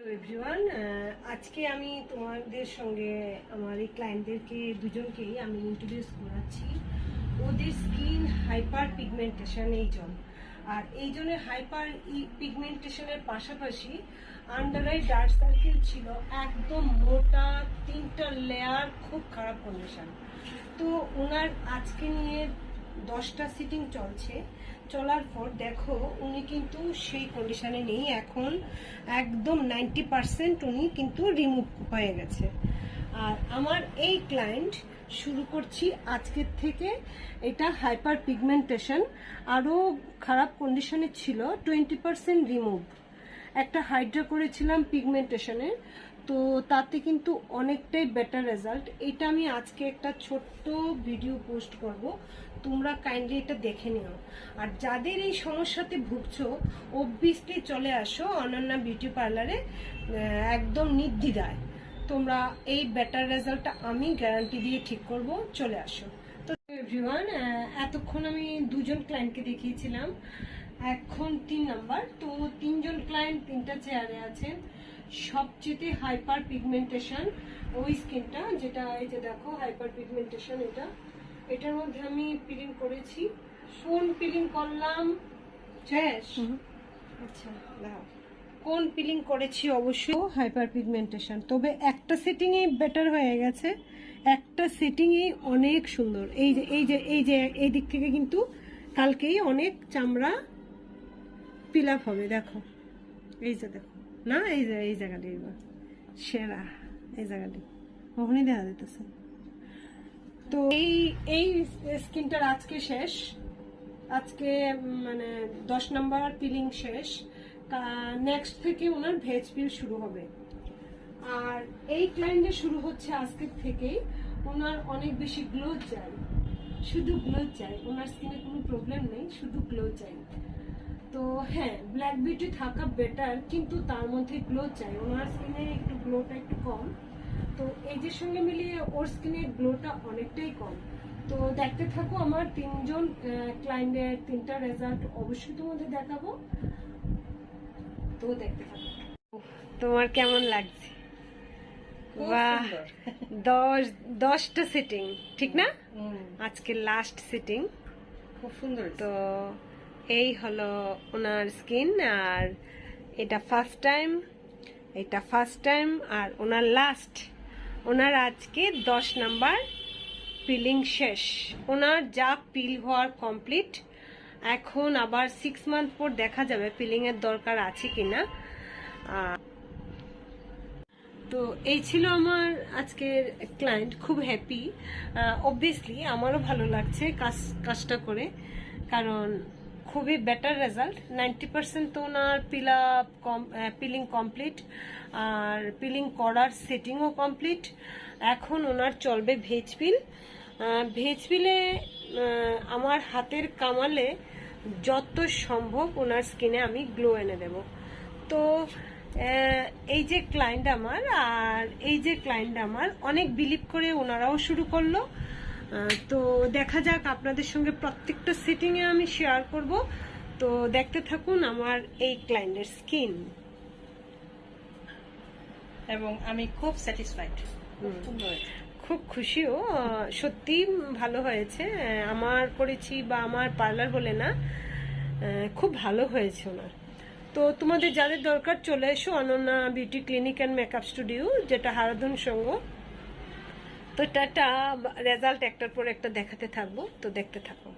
Everyone, আজকে আমি তোমাদের সঙ্গে আমার এই ক্লায়েন্টদেরকে দুজনকেই আমি ইন্ট্রোডিউস করাচ্ছি। ওদের স্কিন হাইপার পিগমেন্টেশন এই জন, আর এই জনের হাইপার পিগমেন্টেশনের পাশাপাশি আন্ডার আই ডার্ক সার্কেল ছিল একদম মোটা, 3টা লেয়ার, খুব খারাপ কন্ডিশন। তো ওনার আজকে নিয়ে 10টা সিটিং চলার পর দেখো উনি কিন্তু সেই কন্ডিশনে নেই, এখন একদম 90% উনি কিন্তু রিমুভ হয়ে গেছে। আর আমার এই ক্লায়েন্ট শুরু করছি আজকের থেকে। এটা হাইপার পিগমেন্টেশন, আরও খারাপ কন্ডিশনে ছিল, 20% রিমুভ। একটা হাইড্রা করেছিলাম পিগমেন্টেশনের, তো তাতে কিন্তু অনেকটাই বেটার রেজাল্ট। এটা আমি আজকে একটা ছোট্ট ভিডিও পোস্ট করব, তোমরা কাইন্ডলি এটা দেখে নিও। আর যাদের এই সমস্যাতে ভুগছো, অবভিয়াসলি চলে আসো অনন্যা বিউটি পার্লারে, একদম নির্দ্বিধায় তোমরা এই বেটার রেজাল্টটা আমি গ্যারান্টি দিয়ে ঠিক করব, চলে আসো। তো এভরিওয়ান, এতক্ষণ আমি দুজন ক্লায়েন্টকে দেখিয়েছিলাম, এখন 3 নাম্বার। তো 3জন ক্লায়েন্ট 3টা চেয়ারে আছেন। সবচেয়ে হাইপার পিগমেন্টেশন ওই স্কিনটা, যেটা এই যে দেখো হাইপার পিগমেন্টেশন, এটার মধ্যে আমি পিলিং করেছি। কোন পিলিং করলাম শেষ? আচ্ছা, দাও কোন পিলিং করেছি অবশ্যই হাইপার পিগমেন্টেশন, তবে একটা সেটিংই বেটার হয়ে গেছে, একটা সেটিংই অনেক সুন্দর। এই যে এই যে এই যে এই দিক থেকে কিন্তু কালকেই অনেক চামড়া পিল আপ হবে, দেখো এই যে দেখো না, এই যে এই জায়গাটি সেরা, এই জায়গাটি কখনই দেখা যেতেছে। তো এই স্কিনটার আজকে শেষ, আজকে মানে 10 নাম্বার পিলিং শেষ। নেক্সট থেকে ওনার ভেজ পিল শুরু হবে। আর এই ক্লায়েন্টের শুরু হচ্ছে আজকের থেকেই। ওনার অনেক বেশি গ্লো চাই, শুধু গ্লো চাই, ওনার স্কিনে কোনো প্রবলেম নেই, শুধু গ্লো চাই। তো হ্যাঁ, ব্ল্যাক বিউটি থাকা বেটার, কিন্তু তার মধ্যে গ্লো চাই। ওনার স্কিনে একটু গ্লোটা একটু কম, তো এই যে সঙ্গে মিলিয়ে ওর স্কিনের গ্লোটা অনেকটাই কম। তো দেখতে থাকো, আমার 3জন ক্লায়েন্টের 3টা রেজাল্ট অবশ্যই তোমাদের দেখাবো, তো দেখতে থাকো। তোমার কেমন লাগছে? বাহ, 10টা সিটিং, ঠিক না? আজকে লাস্ট সিটিং, খুব সুন্দর। তো এই হলো ওনার স্কিন, আর এটা ফার্স্ট টাইম, আর ওনার লাস্ট। ওনার আজকে 10 নাম্বার পিলিং শেষ। ওনার যা পিল হওয়ার কমপ্লিট, এখন আবার 6 মান্থ পর দেখা যাবে পিলিং এর দরকার আছে কিনা। তো এই ছিল আমার আজকের ক্লায়েন্ট, খুব হ্যাপি। অবভিয়াসলি আমারও ভালো লাগছে কাজটা করে, কারণ খুবই বেটার রেজাল্ট। 90% তো ওনার পিলিং কমপ্লিট, আর পিলিং করার সেটিংও কমপ্লিট। এখন ওনার চলবে ভেজ পিলে আমার হাতের কামালে যত সম্ভব ওনার স্কিনে আমি গ্লো এনে দেব। তো এই যে ক্লায়েন্ট আমার, আর এই যে ক্লায়েন্ট আমার, অনেক বিলিভ করে ওনারাও শুরু করলো। তো দেখা যাক, আপনাদের সঙ্গে প্রত্যেকটা সিটিংয়ে আমি শেয়ার করব। তো দেখতে থাকুন আমার এই ক্লায়েন্টের স্কিন। এবং আমি খুব স্যাটিসফাইড, খুব খুশিও, সত্যি ভালো হয়েছে। আমার করেছি বা আমার পার্লার বলে না, খুব ভালো হয়েছে ওনার। তো তোমাদের যাদের দরকার চলে এসো Ananya beauty clinic and makeup studio, যেটা হারাধন সঙ্গ। তো টাটা, রেজাল্ট একটার পর একটা দেখাতে থাকবো, তো দেখতে থাকো।